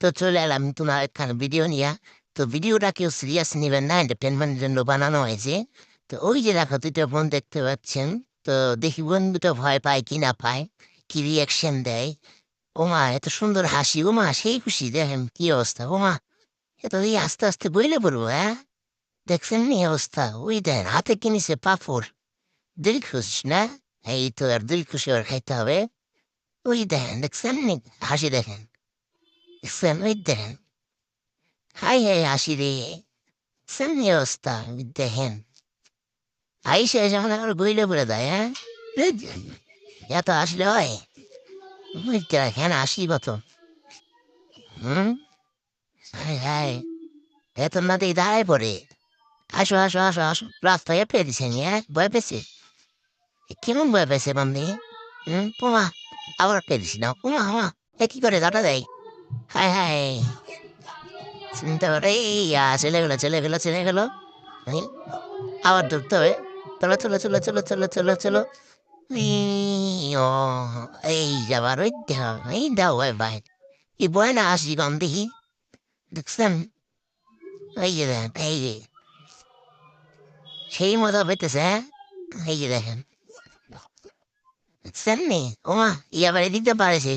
তো চলে এলাম তোমার একখানা ভিডিও নিয়া। তো ভিডিওটা কেউ সিরিয়াস নিবেন না, এন্টারটেনমেন্টের জন্য বানানো হয়েছে। তো ওই যে দেখো দুইটা বোন দেখতে পাচ্ছেন। তো দেখি বোন দুটো ভয় পায় কি না পায়, কি রিয়াকশন দেয়। ওমা এত সুন্দর হাসি, ওমা সেই খুশি, দেখেন কি অবস্থা, ওমা এত এই আস্তে আস্তে বইলে পড়বো, হ্যাঁ দেখছেন নি অবস্থা, ওই দেন হাতে কিনেছে পাপড়, দিল খুশ না, এই তো আর দিল খুশি আর খাইতে হবে। ওই দেখেন দেখছেন নি হাসি, দেখেন দেখছেন, ওই দেখেন হাই হাই হাসি রে, দেখছেন নি অবস্থা, ওই দেখেন আইসে এসে মনে করে বইলে পড়ে দেয়, হ্যাঁ এত আসলে হয়, ওই দেখেন আসি কত, হুম, হাই হাই এত নাতেই দাঁড়ায় পড়ে, আসো আসো আসো আসো, রাস্তায় পেয়েছে নিয়ে ভয় পেয়েছে, কেমন ভয় পেয়েছে মামনি, পোমা আবার পেয়েছি না, উমা উমা এ কি করে দাঁড়া দেয়, হাই হাই চিন্তা করে চলে গেলো চলে গেলো চলে গেলো, এই, আবার ধরতে হবে, চলো চলো চলো চলো চলো চলো চলো, ও এই যাবার ওই দেহ এই দাও ভাই ভাই, কি বয় না আসি কম দেখি, দেখছেন এই যে দেখেন এই যে সেই মজা পেতেছে, হ্যাঁ এই যে দেখেন দেখছেন নি, ওমা আবার দিতে পারেছে,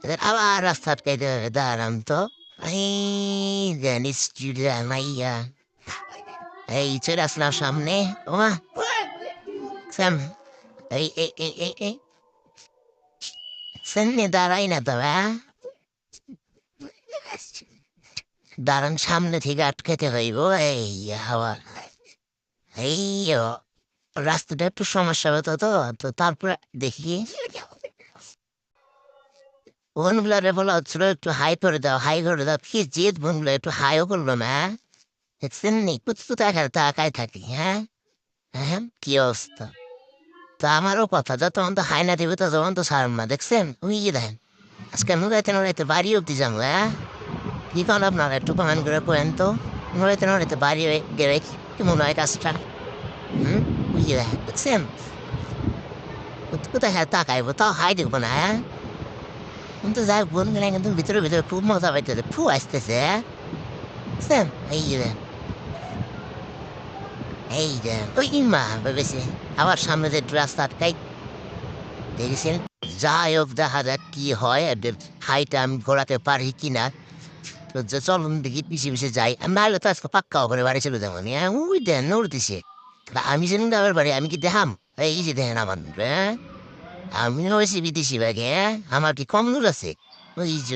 এদের আবার রাস্তা আটকাইতে হবে, দাঁড়ান তো এই যে নিশ্চয় মাইয়া, এই চলে আসলাম সামনে, ওমা স্যাম এই এই এই এই এই সামনে দাঁড়াই না তবে, হ্যাঁ দাঁড়ান সামনে থেকে আটকাতে হইব, এই হাওয়া এই ও, রাস্তাটা একটু সমস্যা হতো, তো তো তারপরে দেখি বোনগুলারে বলা হচ্ছিল একটু হাই করে দাও হাই করে দাও, কি জেদ বোনগুলো একটু হাইও করলো না, দেখছেন নি কুতু তাকায় থাকি, হ্যাঁ হ্যাঁ কি অবস্থা, তো আমারও কথা যতক্ষণ তো হাই না দেবে ততক্ষণ তো ছাড়ব না, দেখছেন ওই যে দেখেন আজকে নুরাইতে নুরাইতে বাড়ি অব্দি যাবো, হ্যাঁ কি কন আপনারা একটু কমেন্ট করে করেন তো, নুরাইতে নুরাইতে বাড়ি গেলে কি মনে হয় কাজটা, ওই যে দেখেন দেখছেন কোথায় তাকাইবো তাও হাই দেখবো না, হ্যাঁ কিন্তু যাই বোন গেলে কিন্তু ভিতরে ভিতরে খুব মজা পাইতেছে, ফু আসতেছে, হ্যাঁ বুঝছেন এই যে দেখেন এই যে ওই মা ভেবেছে আবার সামনে যে রাস্তা আটকাই দেখেছেন, যাই হোক দেখা যাক কি হয়, এদের হাইটা আমি ঘোরাতে পারি কিনা, তো যে চলুন দেখি পিছিয়ে পিছিয়ে যাই, নাহলে তো আজকে পাক্কা করে বাড়ি চলে যাবো আমি, ওই দেন নড়তেছে, আমি যেন যাবার বাড়ি আমি কি দেখাম, এই যে দেখেন আমার হ্যাঁ আমি হয়েছি বিদেশি ব্যাগে, হ্যাঁ আমার কি কম দূর আছে, ওই যে